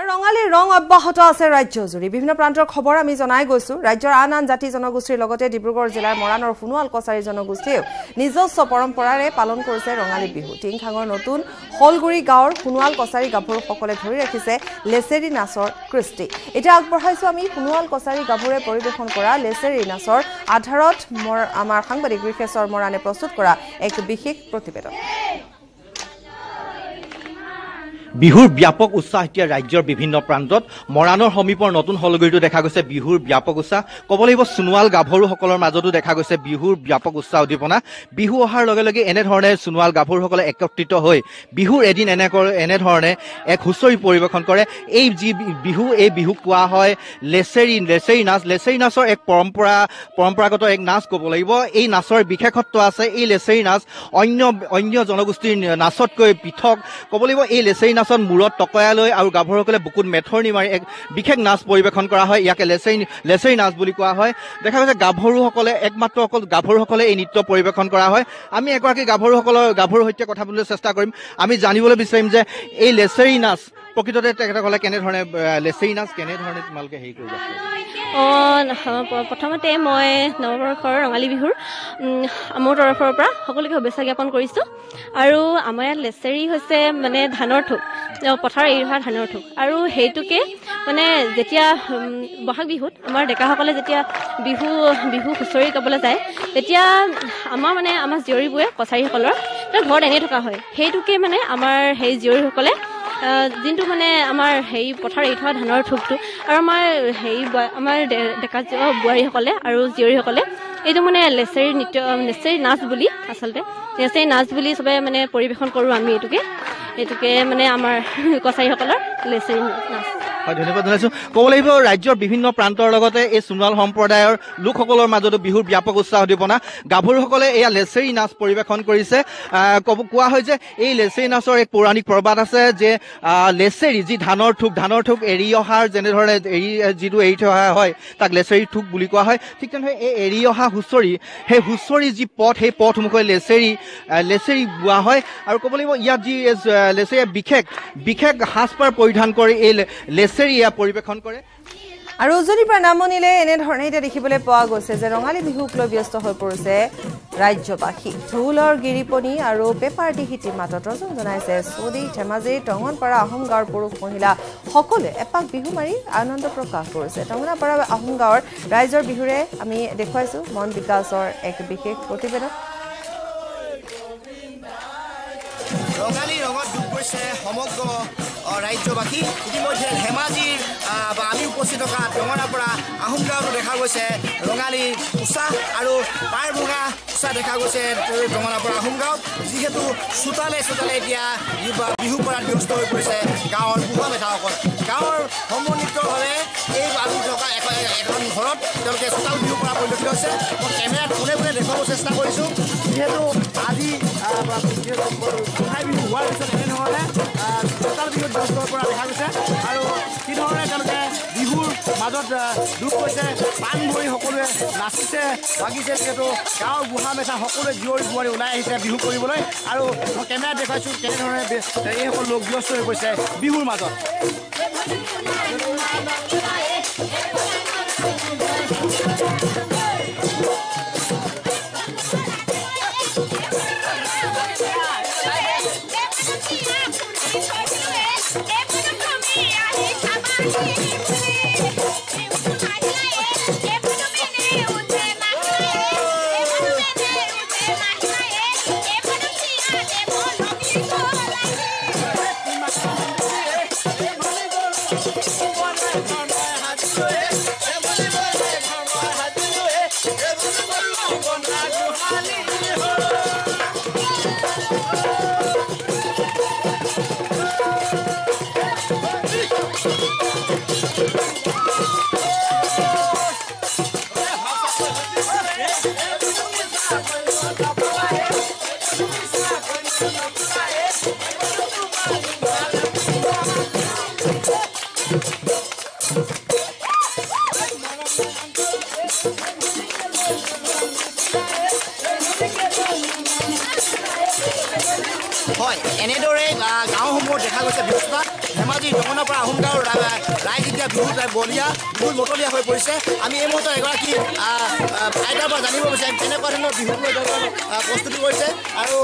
ৰঙালীৰ ৰং অব্যাহত আছে ৰাজ্যজুৰি বিভিন্ন প্ৰান্তৰ খবৰ আমি জনাই গৈছো ৰাজ্যৰ আন আন জাতি জনগোষ্ঠীৰ লগতে ডিব্ৰুগড় জিলাৰ মৰাণৰ সোণোৱাল কছাৰী জনগোষ্ঠীয়ে নিজস্ব পৰম্পৰাৰে পালন কৰিছে ৰঙালী বিহু টিংখাঙৰ নতুন হলগুৰি গাঁৱৰ সোণোৱাল কছাৰী গাভৰুসকলে ধৰি ৰাখিছে লেছেৰি নাচৰ কৃষ্টি এটা আগবঢ়াইছো আমি সোণোৱাল কছাৰী গাভৰুৱে পৰিৱেশন কৰা লেছেৰি নাচৰ আধাৰত আমাৰ সাংবাদিক ৰিখেশ্বৰ মৰাণে প্ৰস্তুত কৰা এক বিশেষ প্ৰতিবেদন বিহুৰ ব্যাপক উৎসাহ এতিয়া ৰাজ্যৰ বিভিন্ন প্ৰান্তত মৰাণৰ সমীপৰ নতুন হলগুৰিটো দেখা গৈছে বিহুৰ ব্যাপক উৎসাহ ক'ব লাগিব সোণোৱাল গাভৰুসকলৰ মাজতো দেখা গৈছে বিহুৰ ব্যাপক উৎসাহ উদ্দীপনা বিহু অহাৰ লগে লগে এনেধৰণে সোণোৱাল গাভৰুসকলে একত্ৰিত হৈ বিহুৰ এদিন এনেধৰণে এক হুঁচৰি পৰিৱেশন কৰে এই যি বিহু এই বিহুক কোৱা হয় লেছেৰি নাচৰ এক পৰম্পৰাগত এক নাচ ক'ব লাগিব এই নাচৰ বিশেষত্ব আছে এই লেছেৰি নাচ অন্য জনগোষ্ঠীৰ নাচতকৈ পৃথক ক'ব লাগিব এই লেছেৰি নাচত মূৰত টকয়া লৈ আৰু গাভৰুসকলে বুকুত মেথৰণি মাৰি এক বিশেষ নাচ পৰিৱেশন কৰা হয় ইয়াকে লেছেৰি নাচ বুলি কোৱা হয় দেখা গৈছে গাভৰুসকলে একমাত্ৰ অকল গাভৰুসকলে এই নৃত্য পৰিৱেশন কৰা হয় আমি এগৰাকী গাভৰুৰ সৈতে কথা পাতিবলৈ চেষ্টা কৰিম আমি জানিবলৈ বিচাৰিম যে এই লেছেৰি নাচ প্ৰকৃততে তেখেতসকলে কেনেধৰণে লেছেৰি নাচ কেনেধৰণে তোমালোকে হেৰি কৰি আছে প্ৰথমতে মই নৱবৰ্ষৰ ৰঙালী বিহুৰ মোৰ তৰফৰ পৰা সকলোকে শুভেচ্ছা জ্ঞাপন কৰিছোঁ আৰু আমাৰ ইয়াত লেছেৰি হৈছে মানে ধানৰ ঠোক পথাৰ এৰি হোৱা ধানৰ ঠোক আৰু সেইটোকে মানে যেতিয়া বহাগ বিহুত আমাৰ ডেকাসকলে যেতিয়া বিহু হুঁচৰি গাবলৈ যায় তেতিয়া আমাৰ জীয়ৰীবোৰে কছাৰীসকলৰ ঘৰত এনেই থকা হয় সেইটোকে মানে আমাৰ সেই জীয়ৰীসকলে যোনটো মানে আমাৰ হেৰি পথাৰ এৰি থোৱা ধানৰ ঠোকটো আৰু আমাৰ ডেকা বোৱাৰীসকলে আৰু জীয়ৰীসকলে এইটো মানে লেছেৰি নাচ বুলি আচলতে লেছেৰি নাচ বুলি চবে মানে পৰিৱেশন কৰোঁ আমি এইটোকে মানে আমাৰ কছাৰীসকলৰ লেছেৰি নাচ হয় ধন্যবাদ জনাইছোঁ ক'ব লাগিব ৰাজ্যৰ বিভিন্ন প্ৰান্তৰ লগতে এই সোণোৱাল সম্প্ৰদায়ৰ লোকসকলৰ মাজতো বিহুৰ ব্যাপক উৎসাহ উদ্দীপনা গাভৰুসকলে এয়া লেছেৰি নাচ পৰিৱেশন কৰিছে কোৱা হয় যে এই লেছেৰি নাচৰ এক পৌৰাণিক প্ৰবাদ আছে যে লেছেৰি যি ধানৰ ঠোক এৰি অহাৰ যেনেধৰণে যিটো এৰি থোৱা হয় তাক লেছেৰি ঠোক বুলি কোৱা হয় ঠিক তেনেদৰে এই এৰি অহা হুঁচৰি সেই হুঁচৰি যি পথ সেই পথমুখে লেছেৰি বোৱা হয় আৰু ক'ব লাগিব ইয়াত যি লেছেৰিয়ে বিশেষ সাজপাৰ পৰিধান কৰি এই লেছেৰি পৰিৱেশন কৰে আৰু উজনিৰ পৰা নামনিলে এনেধৰণে এতিয়া দেখিবলৈ পোৱা গৈছে যে ৰঙালী বিহুক লৈ ব্যস্ত হৈ পৰিছে ৰাজ্যবাসী ঢোলৰ গিৰিপনি আৰু পেপাৰ দিহিটিৰ মাতত ৰজন জনাইছে চৌদি ধেমাজি টঙনপাৰা আহোম গাঁৱৰ পুৰুষ মহিলা সকলোৱে এপাক বিহু মাৰি আনন্দ প্ৰকাশ কৰিছে টঙনপাৰা আহোম গাঁৱৰ ৰাইজৰ বিহুৰে আমি দেখুৱাইছোঁ মন বিকাশৰ এক বিশেষ প্ৰতিবেদন ৰঙালী ৰঙত ডুব গৈছে সমগ্ৰ ৰাজ্যবাসী ইতিমধ্যে ধেমাজিৰ আমি উপস্থিত থকা টঙনাৰ পৰা আহোম গাঁৱতো দেখা গৈছে ৰঙালী উৎসাহ আৰু পাৰ ভঙা উৎসাহ দেখা গৈছে টঙনাৰ পৰা আহোম গাঁৱত যিহেতু চোতালে এতিয়া বিহু কৰাত ব্যস্ত হৈ পৰিছে গাঁৱৰ বুঢ়া মেথাসকল গাঁৱৰ সমন্বিতভাৱে এই আমি থকা এখন ঘৰত তেওঁলোকে চোতাল বিহু কৰা পৰিলক্ষিত হৈছে মই কেমেৰাত পোনে দেখুৱাব চেষ্টা কৰিছোঁ যিহেতু আজি গোঁসাই বিহু হোৱাৰ পিছত এনেধৰণে চোতাল বিহুত ব্যস্ত হৈ পৰা দেখা গৈছে আৰু কি ধৰণে তেওঁলোকে বিহুৰ মাজত ডুব গৈছে পাণ ভৰি সকলোৱে নাচিছে বাগিছে যিহেতু গাঁৱৰ বুঢ়া মেথা সকলোৱে জীয়ৰী বোৱাৰী ওলাই আহিছে বিহু কৰিবলৈ আৰু মই কেমেৰাত দেখুৱাইছোঁ কেনেধৰণে এইসকল লোক ব্যস্ত হৈ গৈছে বিহুৰ মাজত হয় এনেদৰে গাঁওসমূহত দেখা গৈছে ব্যস্ততা ধেমাজি টঙনাৰ পৰা আহোম গাঁৱৰ বিহু তাই বলিয়া বিহু মতলীয়া হৈ পৰিছে আমি এই মুহূৰ্তত এগৰাকী আইতাৰ পৰা জানিব বিচাৰিম কেনেকুৱা ধৰণৰ বিহুক লৈ প্ৰস্তুতি কৰিছে আৰু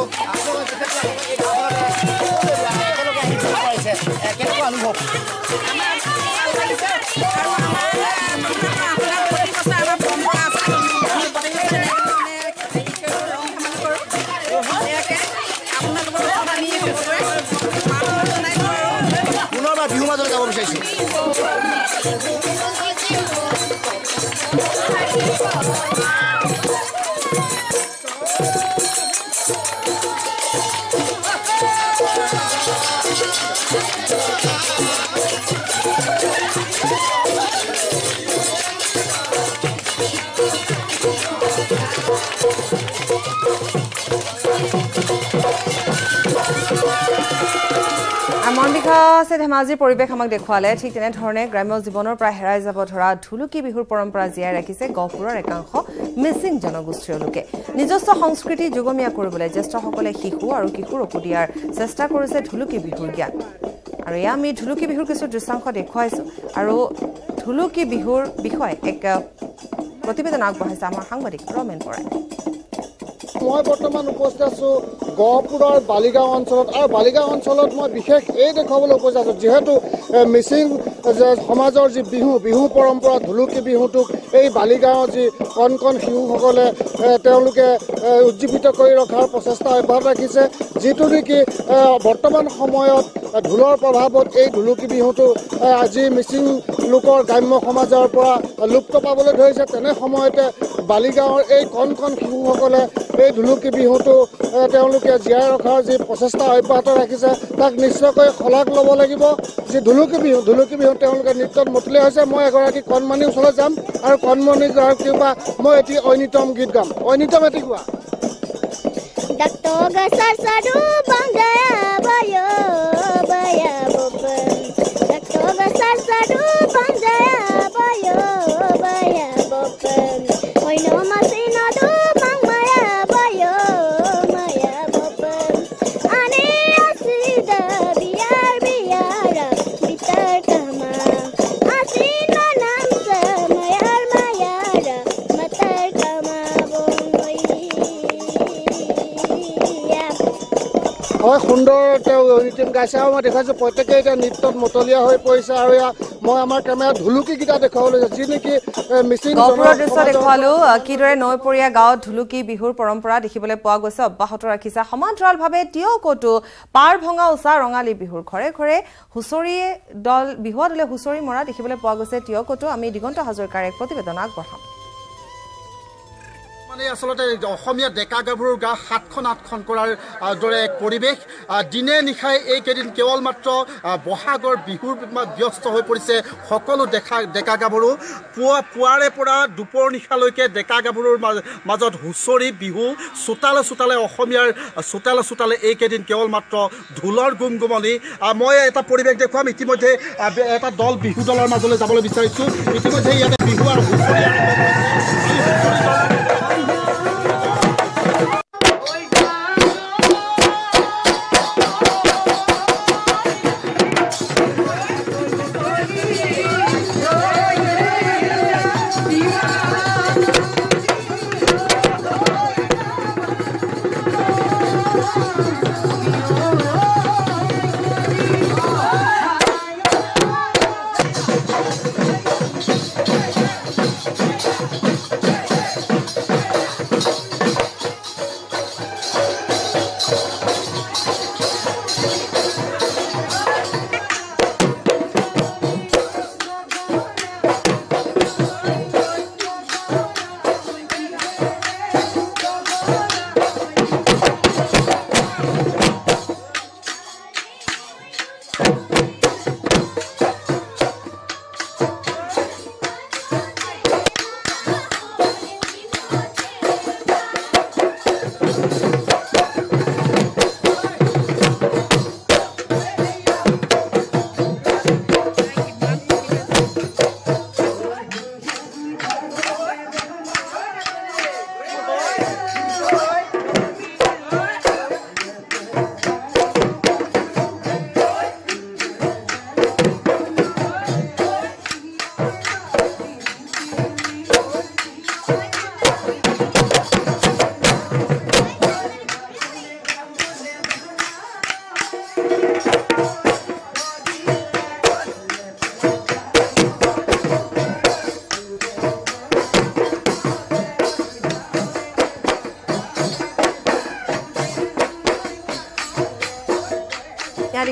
কেনেকুৱা অনুভৱ পুনৰবাৰ বিহু মাজলৈ যাব বিচাৰিছোঁ মন বিঘা আছে ধেমাজিৰ পৰিৱেশ আমাক দেখুৱালে ঠিক তেনেধৰণে গ্ৰাম্য জীৱনৰ পৰা হেৰাই যাব ধৰা ঢুলুকি বিহুৰ পৰম্পৰা জীয়াই ৰাখিছে গহপুৰৰ একাংশ মিচিং জনগোষ্ঠীৰ লোকে নিজস্ব সংস্কৃতি যুগমীয়া কৰিবলৈ জ্যেষ্ঠসকলে শিশু আৰু কিশোৰকো দিয়াৰ চেষ্টা কৰিছে ঢুলুকি বিহুৰ জ্ঞান আৰু এয়া আমি ঢুলুকি বিহুৰ কিছু দৃশ্যাংশ দেখুৱাইছো আৰু ঢুলুকি বিহুৰ বিষয়ে এক প্ৰতিবেদন আগবঢ়াইছে আমাৰ সাংবাদিক ৰমেন বৰাই মই বৰ্তমান উপস্থিত আছো গহপুৰৰ বালিগাঁও অঞ্চলত আৰু বালিগাঁও অঞ্চলত মই বিশেষ এই দেখুৱাবলৈ উপস্থিত আছো যিহেতু মিচিং সমাজৰ যি বিহু পৰম্পৰা ঢুলুকি বিহুটোক এই বালিগাঁৱৰ যি কণ কণ শিশুসকলে তেওঁলোকে উজ্জীৱিত কৰি ৰখাৰ প্ৰচেষ্টা অব্যাহত ৰাখিছে যিটো নেকি বৰ্তমান সময়ত ঢোলৰ প্ৰভাৱত এই ঢুলুকি বিহুটো আজি মিচিং লোকৰ গ্ৰাম্য সমাজৰ পৰা লুপ্ত পাবলৈ ধৰিছে তেনে সময়তে বালিগাঁৱৰ এই কণ কণ শিশুসকলে এই ঢুলুকি বিহুটো তেওঁলোকে জীয়াই ৰখাৰ যি প্ৰচেষ্টা অব্যাহত ৰাখিছে তাক নিশ্চয়কৈ শলাগ ল'ব লাগিব যি ঢুলুকি বিহু তেওঁলোকে নৃত্যত মতলীয়া হৈছে মই এগৰাকী কণমানিৰ ওচৰলৈ যাম আৰু কণমানি গৰাকীৰ পৰা মই এটি ঐনিতম গীত গাম ঐনিতম এটি গোৱা হয় সুন্দৰ তেওঁ ঐনিতম গাইছে আৰু মই দেখাইছোঁ প্ৰত্যেকে এতিয়া নৃত্যত মতলীয়া হৈ পৰিছে আৰু মই আমাৰ কেমেৰাত ঢুলুকিকেইটা দেখুৱাবলৈ যি নেকি মিচিং গহপুৰৰ দৃশ্য দেখুৱালো কিদৰে নৈপৰীয়া গাঁৱত ঢুলুকি বিহুৰ পৰম্পৰা দেখিবলৈ পোৱা গৈছে অব্যাহত ৰাখিছে সমান্তৰালভাৱে টিয়কতো পাৰ ভঙা উচা ৰঙালী বিহুৰ ঘৰে ঘৰে হুঁচৰিয়ে বিহুৱা দলে হুঁচৰি মৰা দেখিবলৈ পোৱা গৈছে টিয়কতো আমি দিগন্ত হাজৰিকাৰ এক প্ৰতিবেদন আগবঢ়াম আচলতে অসমীয়া ডেকা গাভৰুৰ গা 7খন কৰাৰ দৰে এক পৰিৱেশ দিনে নিশাই এইকেইদিন কেৱল মাত্ৰ বহাগৰ বিহুৰ ব্যস্ত হৈ পৰিছে সকলো ডেকা গাভৰু পুৱাৰে পৰা দুপৰ নিশালৈকে ডেকা গাভৰুৰ মাজত হুঁচৰি বিহু চোতালে অসমীয়াৰ চোতালে এইকেইদিন কেৱল মাত্ৰ ঢোলৰ গুমগুমনি মই এটা পৰিৱেশ দেখুৱাম ইতিমধ্যে এটা দল বিহু দলৰ মাজলৈ যাবলৈ বিচাৰিছোঁ ইতিমধ্যে ইয়াতে বিহু আৰু হুঁচৰি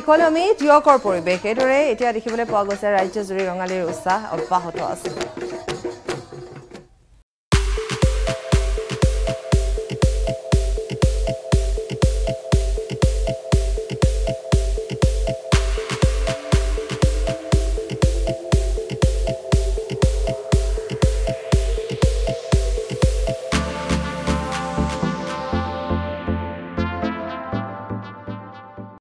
ইকনমি টিয়কৰ পৰিৱেশ এইদৰে এতিয়া দেখিবলৈ পোৱা গৈছে ৰাজ্যজুৰি ৰঙালীৰ উৎসাহ অব্যাহত আছে